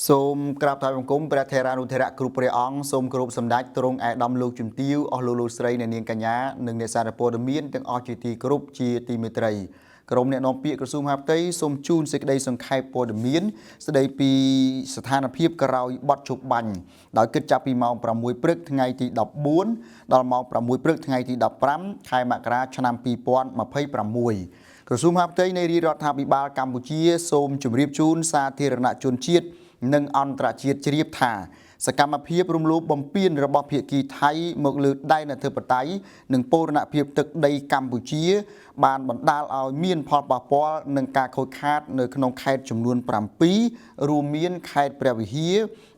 សូមក្រាបថ្វាយបង្គំព្រះថេរានុថេរៈគ្រប់ព្រះអង្គសូមគោរពសម្ដេចទ្រង់ឯកឧត្តមលោកជំទាវអស់លោកស្រីអ្នកនាងកញ្ញានិងអ្នកសារព័ត៌មានទាំងអស់ជាទីគោរពជាទីមេត្រីក្រុមអ្នកនាំពាក្យក្រសួងមហាផ្ទៃសូមជូនសេចក្តីសង្ខេបព័ត៌មានស្តីពីស្ថានភាពក្រោយបទជប់បាញ់ដោយគិតចាប់ពីម៉ោង6ព្រឹកថ្ងៃទី14ដល់ម៉ោង6ព្រឹកថ្ងៃទី15ខែមករាឆ្នាំ2026ក្រសួងមហាផ្ទៃនៃរាជរដ្ឋាភិបាលកម្ពុជាសូមជម្រាបជូនសាធារណជនជាតិនិងអន្តរជាតិជ្រាបថាសកម្មភាពរំលោភបំពានរបស់ភាគីថៃមកលើដែនអធិបតេយ្យនិងបូរណភាពទឹកដីកម្ពុជាបានបណ្ដាលឲ្យមានផលប៉ះពាល់នឹងការខូចខាតនៅក្នុងខេត្តចំនួន7រួមមានខេត្តព្រះវិហារ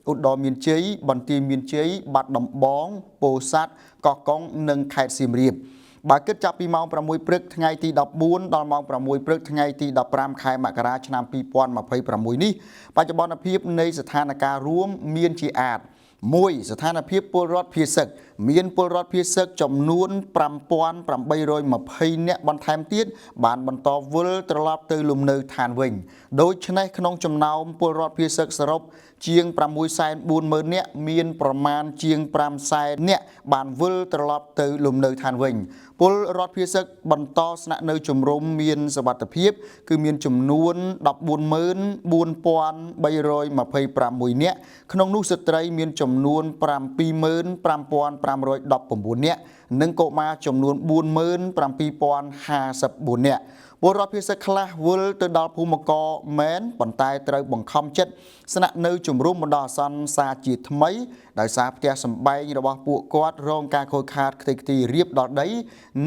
ឧត្តរមានជ័យបន្ទាយមានជ័យបាត់ដំបងពោធិ៍សាត់កោះកុងនិងខេត្តសៀមរាបបើគិតចាប់ពីម៉ោង6ព្រឹកថ្ងៃទី14ដល់ម៉ោង6ព្រឹកថ្ងៃទី15ខែមករាឆ្នាំ2026នេះបច្ចុប្បន្នភាពនៃស្ថានភាពរួមមានជាអាច1ស្ថានភាពពលរដ្ឋភៀសសឹកមានពលរដ្ឋភៀសសឹកចំនួន5820នាក់បន្ថែមទៀតបានបន្តវិលត្រឡប់ទៅលំនៅឋានវិញដូច្នេះក្នុងចំណោមពលរដ្ឋភៀសសឹកសរុបជាង640,000នាក់មានប្រមាណជាង500,000នាក់បានវិលត្រឡប់ទៅលំនៅឋានវិញពលរដ្ឋភៀសសឹកបន្តស្នាក់នៅជំរំមានសុវត្ថិភាពគឺមានចំនួន144,326នាក់ក្នុងនោះស្ត្រីមានចំនួន75,519នាក់និងកុមារចំនួន47,054នាក់ពលរដ្ឋភៀសសឹកខ្លះវិលទៅដល់ភូមិករមែនប៉ុន្តែត្រូវបង្ខំចិត្តស្នាក់នៅជំរំបណ្ដោះអាសន្នសាជាថ្មីដោយសារផ្ទះសម្បែងរបស់ពួកគាត់រងការខូចខាតខ្ទេចខ្ទីរៀបដល់ដី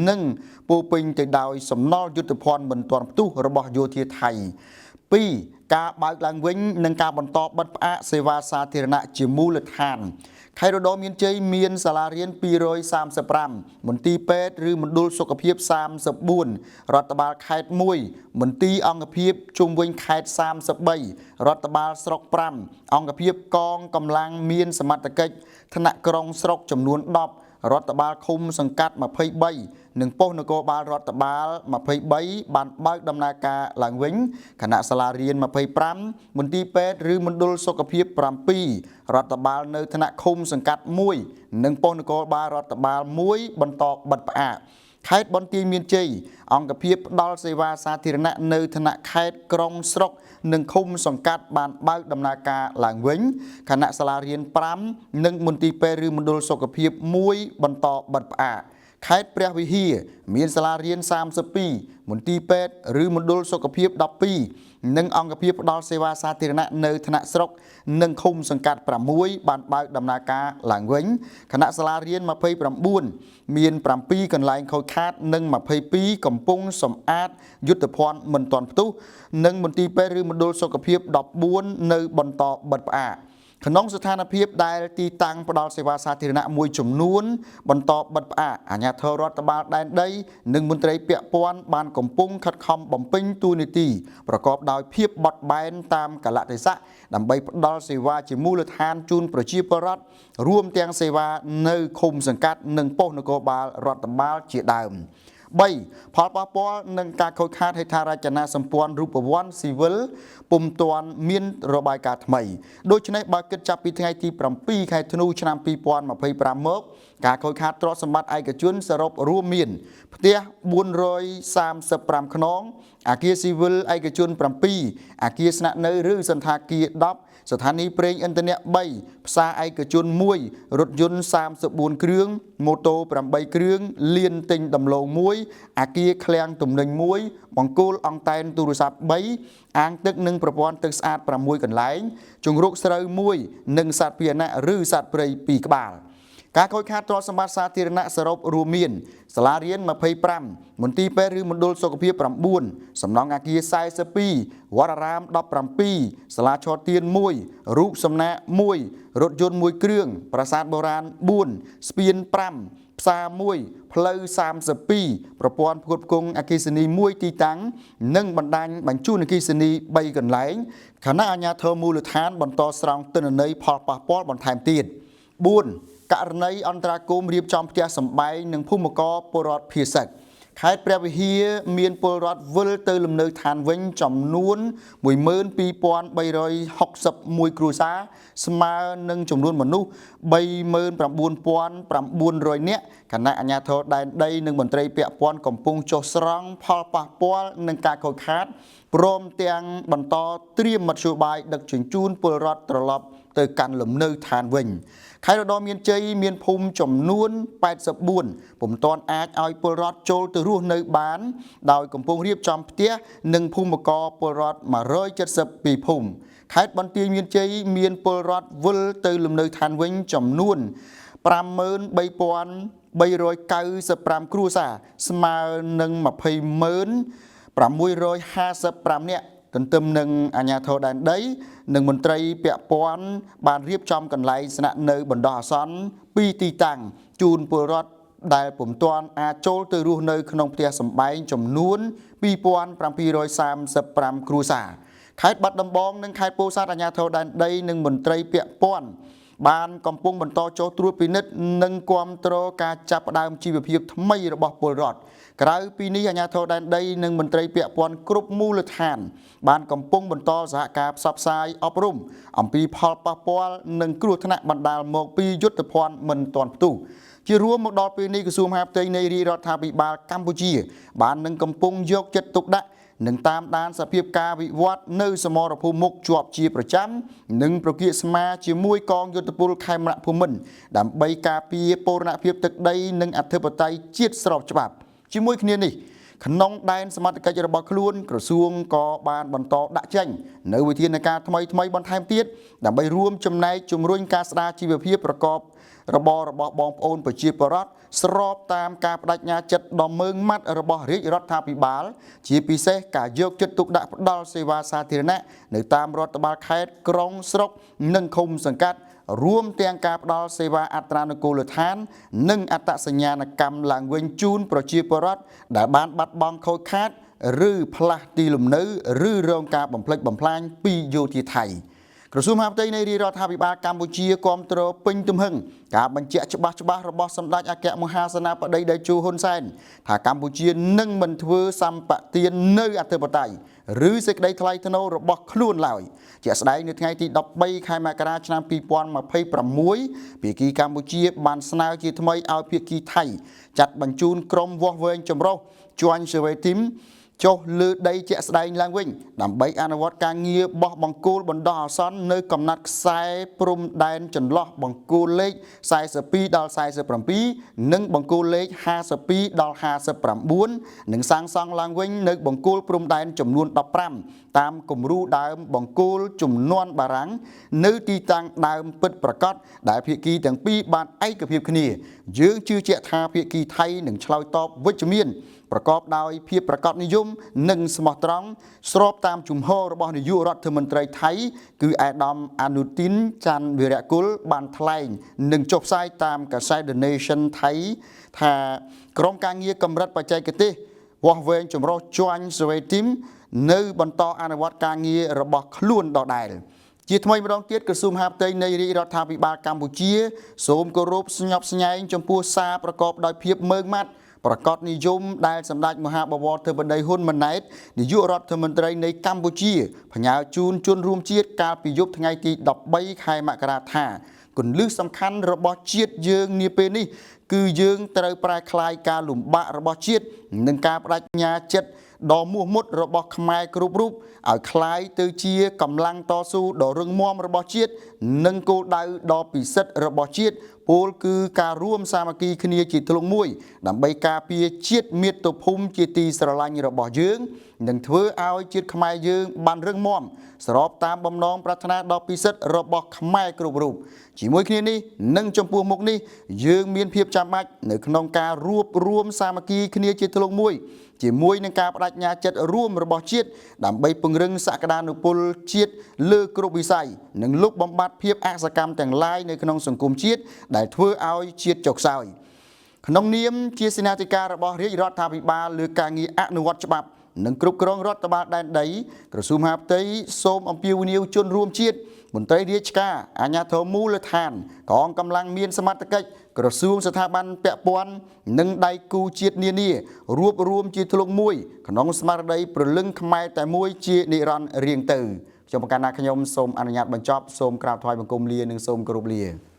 និងពោពេញទៅដោយសំណល់យុទ្ធភ័ណ្ឌមិនទាន់ផ្ទុះរបស់យោធាថៃ2ការបើកឡើងវិញនិងការបន្តបិទផ្អាកសេវាសាធារណៈជាមូលដ្ឋានខេត្តឧត្តរមានជ័យមានសាលារៀន235មន្ទីរពេទ្យឬមណ្ឌលសុខភាព34រដ្ឋបាលខេត្ត1មន្ទីរអង្គភាពជុំវិញខេត្ត33រដ្ឋបាលស្រុក5អង្គភាពកងកម្លាំងមានសមត្ថកិច្ចថ្នាក់ក្រុងស្រុកចំនួន10រដ្ឋបាលឃុំសង្កាត់23និងប៉ុស្តិ៍នគរបាលរដ្ឋបាល23បានបើកដំណើរការឡើងវិញគណៈសាលារៀន25មន្ទីរពេទ្យឬមណ្ឌលសុខភាព7រដ្ឋបាលនៅថ្នាក់ឃុំសង្កាត់1និងប៉ុស្តិ៍នគរបាលរដ្ឋបាល1បន្តបិទផ្អាកខេត្តបន្ទាយមានជ័យអង្គភាពផ្ដល់សេវាសាធារណៈនៅថ្នាក់ខេត្តក្រុងស្រុកនិងឃុំសង្កាត់បានបើកដំណើរការឡើងវិញគណៈសាលារៀន5និងមន្ទីរពេទ្យឬមណ្ឌលសុខភាព1បន្តបិទផ្អាកខេត្តព្រះវិហារមានសាលារៀន32មន្ទីរពេទ្យឬមណ្ឌលសុខភាព12និងអង្គភាពផ្ដល់សេវាសាធារណៈនៅថ្នាក់ស្រុកនិងឃុំសង្កាត់6បានបើកដំណើរការឡើងវិញគណៈសាលារៀន29មាន7កន្លែងខូចខាតនិង22កំពុងសម្អាតយុទ្ធភ័ណ្ឌមិនទាន់ផ្ទុះនិងមន្ទីរពេទ្យឬមណ្ឌលសុខភាព14នៅបន្តបិទផ្អាកក្នុងស្ថានភាពដែលទីតាំងផ្ដល់សេវាសាធារណៈមួយចំនួនបន្តបិទផ្អាកអាជ្ញាធររដ្ឋបាលដែនដីនិងមន្ត្រីពាក់ព័ន្ធបានកំពុងខិតខំបំពេញតួនាទីប្រកបដោយភាពបត់បែនតាមកលៈទេសៈដើម្បីផ្ដល់សេវាជាមូលដ្ឋានជូនប្រជាពលរដ្ឋរួមទាំងសេវានៅឃុំសង្កាត់និងប៉ុស្តិ៍នគរបាលរដ្ឋបាលជាដើម3ផលប៉ះពាល់នឹងការខូចខាតហេដ្ឋារចនាសម្ព័ន្ធរូបវ័ន្តស៊ីវិលពុំទាន់មានរបាយការណ៍ថ្មីដូច្នេះបើគិតចាប់ពីថ្ងៃទី7ខែធ្នូឆ្នាំ2025មកការខូចខាតទ្រព្យសម្បត្តិឯកជនសរុបរួមមានផ្ទះ435ខ្នងអគារស៊ីវិលឯកជន7អគារស្នាក់នៅឬសន្តាគារ10ស្ថានីយ៍ប្រេងឥន្ធនៈ3ផ្សារឯកជន1រថយន្ត34គ្រឿងម៉ូតូ8គ្រឿងលានទិញដំឡូង1អគារឃ្លាំងទំនិញ1បង្គោលអង្តែនទូរស័ព្ទ3អាងទឹកនិងប្រព័ន្ធទឹកស្អាត6កន្លែងជង្រុកស្រូវ1និងសត្វពាហនៈឬសត្វព្រៃ2ក្បាលការខូចខាតទ្រព្យសម្បត្តិសាធារណៈសរុបរួមមានសាលារៀន25មន្ទីរពេទ្យឬមណ្ឌលសុខភាព9សំណង់អគារ42វត្តអារាម17សាលាឆទាន1រូបសំណាក1រថយន្ត1គ្រឿងប្រាសាទបុរាណ4ស្ពាន5ផ្សារ1ផ្លូវ32ប្រព័ន្ធផ្គត់ផ្គង់អគ្គិសនី1ទីតាំងនិងបណ្ដាញបញ្ជូនអគ្គិសនី3កន្លែងគណៈអាជ្ញាធរមូលដ្ឋានបន្តស្រង់ទិន្នន័យផលប៉ះពាល់បន្ថែមទៀត4ករណីអន្តរាគមន៍រៀបចំផ្ទះសម្បែងនិងភូមិករពលរដ្ឋភៀសសឹក ខេត្តព្រះវិហារមានពលរដ្ឋវិលទៅលំនៅឋានវិញចំនួន 12,361 គ្រួសារស្មើនឹងចំនួនមនុស្ស 39,900 នាក់គណៈអាជ្ញាធរដែនដីនិងមន្ត្រីពាក់ព័ន្ធកំពុងចុះស្រង់ផលប៉ះពាល់នឹងការខូចខាតព្រមទាំងបន្តត្រៀមមធ្យោបាយដឹកជញ្ជូនពលរដ្ឋត្រឡប់ទៅកាន់លំនៅឋានវិញខេត្តឧត្តរមានជ័យមានភូមិចំនួន 84 ពុំទាន់អាចឲ្យពលរដ្ឋចូលទៅរស់នៅបានដោយកំពុងរៀបចំផ្ទះនិងភូមិករពលរដ្ឋ 172 ភូមិខេត្តបន្ទាយមានជ័យមានពលរដ្ឋវិលទៅលំនៅឋានវិញចំនួន 53,395 គ្រួសារស្មើនឹង 20,655 នាក់ទន្ទឹមនឹងអាជ្ញាធរដែនដីនិងមន្ត្រីពាក់ព័ន្ធបានរៀបចំកន្លែងស្នាក់នៅបណ្ដោះអាសន្នពីរទីតាំងជូនពលរដ្ឋដែលពុំទាន់អាចចូលទៅរស់នៅក្នុងផ្ទះសម្បែងចំនួន 2,735 គ្រួសារខេត្តបាត់ដំបងនិងខេត្តពោធិ៍សាត់អាជ្ញាធរដែនដីនិងមន្ត្រីពាក់ព័ន្ធបានកំពុងបន្តចុះត្រួតពិនិត្យនិងគាំទ្រការចាប់ផ្ដើមជីវភាពថ្មីរបស់ពលរដ្ឋក្រៅពីនេះអាជ្ញាធរដែនដីនិងមន្ត្រីពាក់ព័ន្ធគ្រប់មូលដ្ឋានបានកំពុងបន្តសហការផ្សព្វផ្សាយអប់រំអំពីផលប៉ះពាល់និងគ្រោះថ្នាក់បណ្ដាលមកពីយុទ្ធភ័ណ្ឌមិនទាន់ផ្ទុះជារួមមកដល់ពេលនេះក្រសួងមហាផ្ទៃនៃរាជរដ្ឋាភិបាលកម្ពុជាបាននឹងកំពុងយកចិត្តទុកដាក់នឹងតាមដានសភាពការវិវត្តនៅសមរភូមិមុខជាប់ជាប្រចាំនិងប្រគៀកស្មារជាមួយកងយោធពលខេមរៈភូមិន្ទដើម្បីការពារបូរណភាពទឹកដីនិងអធិបតេយ្យជាតិស្របច្បាប់ជាមួយគ្នានេះក្នុងដែនសមត្ថកិច្ចរបស់ខ្លួនក្រសួងក៏បានបន្តដាក់ចេញនៅវិធានការថ្មីបន្ថែមទៀតដើម្បីរួមចំណែកជំរុញការស្ដារជីវភាពប្រកបរបររបស់បងប្អូនប្រជាពលរដ្ឋស្របតាមការបដិញ្ញាចិត្តដ៏ម៉ឺងម៉ាត់របស់រាជរដ្ឋាភិបាលជាពិសេសការយកចិត្តទុកដាក់ផ្ដល់សេវាសាធារណៈនៅតាមរដ្ឋបាលខេត្តក្រុងស្រុកនិងឃុំសង្កាត់រួមទាំងការផ្ដល់សេវាអត្រានុកូលដ្ឋាននិងអត្តសញ្ញាណកម្មឡើងវិញជូនប្រជាពលរដ្ឋដែលបានបាត់បង់ខូចខាតឬផ្លាស់ទីលំនៅឬរងការបំផ្លិចបំផ្លាញពីយោធាថៃក្រសួងមហាផ្ទៃនៃរាជរដ្ឋាភិបាលកម្ពុជាគាំទ្រពេញទំហឹងការបញ្ជាក់ច្បាស់របស់សម្ដេចអគ្គមហាសេនាបតីតេជោហ៊ុនសែនថាកម្ពុជានឹងមិនធ្វើសម្បទាននៅអធិបតេយ្យឬសេចក្តីថ្លៃថ្នូររបស់ខ្លួនឡើយជាក់ស្ដែងនៅថ្ងៃទី 13 ខែមករាឆ្នាំ 2026 ភាគីកម្ពុជាបានស្នើជាថ្មីឲ្យភាគីថៃចាត់បញ្ជូនក្រុមវាស់វែងចម្រុះ Joint Survey Team ចុះលើដីជាក់ស្ដែងឡើងវិញដើម្បីអនុវត្តការងារបោះបង្គោលបណ្ដោះអាសន្ននៅកំណាត់ខ្សែព្រំដែនចន្លោះបង្គោលលេខ 42 ដល់ 47 និងបង្គោលលេខ 52 ដល់ 59 និងសាងសង់ឡើងវិញនៅបង្គោលព្រំដែនចំនួន 15 តាមគំរូដើមបង្គោលជំនាន់បារាំងនៅទីតាំងដើមពិតប្រាកដដែលភាគីទាំងពីរបានឯកភាពគ្នាយើងជឿជាក់ថាភាគីថៃនឹងឆ្លើយតបវិជ្ជមានប្រកបដោយភាពប្រកបនិយមនិងស្មោះត្រង់ស្របតាមជំហររបស់នាយករដ្ឋមន្ត្រីថៃគឺអាដាមអនុទីនច័ន្ទវីរៈគុលបានថ្លែងនិងចុះផ្សាយតាមកាសែត The Nation ថៃថាក្រុមការងារកម្រិតបច្ចេកទេសវាស់វែងចម្រុះ Joint Survey Team នៅបន្តអនុវត្តការងាររបស់ខ្លួនដដែលជាថ្មីម្ដងទៀតក្រសួងមហាផ្ទៃនៃរាជរដ្ឋាភិបាលកម្ពុជាសូមគោរពស្ញប់ស្ញែងចំពោះសារប្រកបដោយភាពម៉ឺងម៉ាត់ប្រកាសនិយមដែលសម្ដេចមហាបវរធិបតីហ៊ុនម៉ាណែតនាយករដ្ឋមន្ត្រីនៃកម្ពុជាផ្ញើជូនជនរួមជាតិកាលពីយប់ថ្ងៃទី 13 ខែមករាថាគន្លឹះសំខាន់របស់ជាតិយើងនាពេលនេះគឺយើងត្រូវប្រែក្លាយការលំបាករបស់ជាតិនិងការបដិញ្ញាចិត្តដ៏មោះមុតរបស់ខ្មែរគ្រប់រូបឲ្យคล้ายទៅជាកម្លាំងតស៊ូដ៏រឹងមាំរបស់ជាតិនិងគោលដៅដ៏ពិសិដ្ឋរបស់ជាតិពោលគឺការរួមសាមគ្គីគ្នាជាធ្លុងមួយដើម្បីការពារជាតិមាតុភូមិជាទីស្រឡាញ់របស់យើងនិងធ្វើឲ្យជាតិខ្មែរយើងបានរឹងមាំស្របតាមបំណងប្រាថ្នាដ៏ពិសិដ្ឋរបស់ខ្មែរគ្រប់រូបជាមួយគ្នានេះនិងចំពោះមុខនេះយើងមានភាពចាំបាច់នៅក្នុងការរួបរวมសាមគ្គីគ្នាជាធ្លុងមួយជាមួយនឹងការបដិញ្ញាចិត្តរួមរបស់ជាតិដើម្បីពង្រឹងសក្តានុពលជាតិលើគ្រប់វិស័យនិងលុបបំបាត់ភាពអសកម្មទាំងឡាយនៅក្នុងសង្គមជាតិដែលធ្វើឲ្យជាតិចុះខ្សោយក្នុងនាមជាសេនាធិការរបស់រាជរដ្ឋាភិបាលលើការងារអនុវត្តច្បាប់ និងគ្រប់គ្រងរដ្ឋបាលដែនដីក្រសួងមហាផ្ទៃសូមអំពាវនាវជនរួមជាតិមន្ត្រីរាជការអាជ្ញាធរមូលដ្ឋានកងកម្លាំងមានសមត្ថកិច្ចក្រសួងស្ថាប័នពាក់ព័ន្ធនិងដៃគូជាតិនានារួបរวมជាធ្លុងមួយក្នុងស្មារតីព្រលឹងខ្មែរតែមួយជានិរន្តរ៍រៀងទៅខ្ញុំប្រកាសថាខ្ញុំសូមអនុញ្ញាតបញ្ចប់សូមក្រាបថ្វាយបង្គំលានិងសូមគោរពលា